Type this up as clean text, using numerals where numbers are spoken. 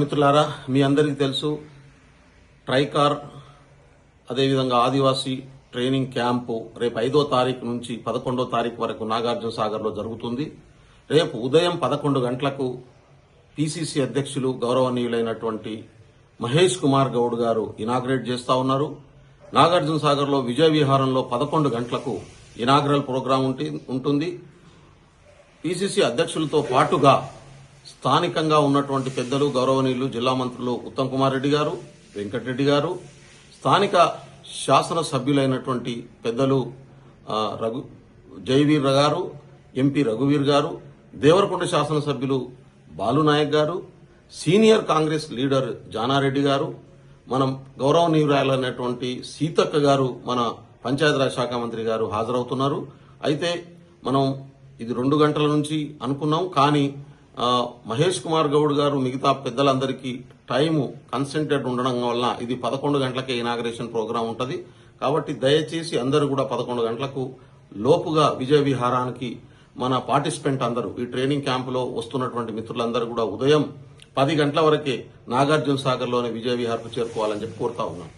మిత్రులారా, మీ అందరికీ తెలుసు ట్రైకార్ అదేవిధంగా ఆదివాసీ ట్రైనింగ్ క్యాంపు రేపు 5వ తారీఖు నుంచి 11వ తారీఖు వరకు నాగార్జున సాగర్లో జరుగుతుంది. రేపు ఉదయం 11 గంటలకు పిసిసి అధ్యక్షులు గౌరవనీయులైనటువంటి మహేష్ కుమార్ గౌడ్ గారు ఇనాగ్రేట్ చేస్తా ఉన్నారు. నాగార్జున సాగర్లో విజయ విహారంలో 11 గంటలకు ఇనాగ్రల్ ప్రోగ్రాం ఉంటుంది. పిసిసి అధ్యక్షులతో పాటుగా స్థానికంగా ఉన్నటువంటి పెద్దలు గౌరవనీయులు జిల్లా మంత్రులు ఉత్తమ్ కుమార్ రెడ్డి గారు, వెంకటరెడ్డి గారు, స్థానిక శాసన సభ్యులైనటువంటి పెద్దలు జయవీర్ గారు, ఎంపీ రఘువీర్ గారు, దేవరకొండ శాసనసభ్యులు బాలునాయక్ గారు, సీనియర్ కాంగ్రెస్ లీడర్ జానారెడ్డి గారు, మనం గౌరవనీయురాలైనటువంటి సీతక్క గారు, మన పంచాయతీరాజ్ శాఖ మంత్రి గారు హాజరవుతున్నారు. అయితే మనం ఇది 2 గంటల నుంచి అనుకున్నాం, కానీ మహేష్ కుమార్ గౌడ్ గారు మిగతా పెద్దలందరికీ టైము కన్సెంటెడ్ ఉండడం వల్ల ఇది 11 గంటలకే ఇనాగ్రేషన్ ప్రోగ్రాం ఉంటుంది. కాబట్టి దయచేసి అందరూ కూడా 11 గంటలకు లోపుగా విజయ విహారానికి మన పార్టిసిపెంట్ అందరూ, ఈ ట్రైనింగ్ క్యాంపులో వస్తున్నటువంటి మిత్రులందరూ కూడా ఉదయం 10 గంటల వరకే నాగార్జున సాగర్లోని విజయ విహార్కు చేరుకోవాలని చెప్పి కోరుతా ఉన్నాం.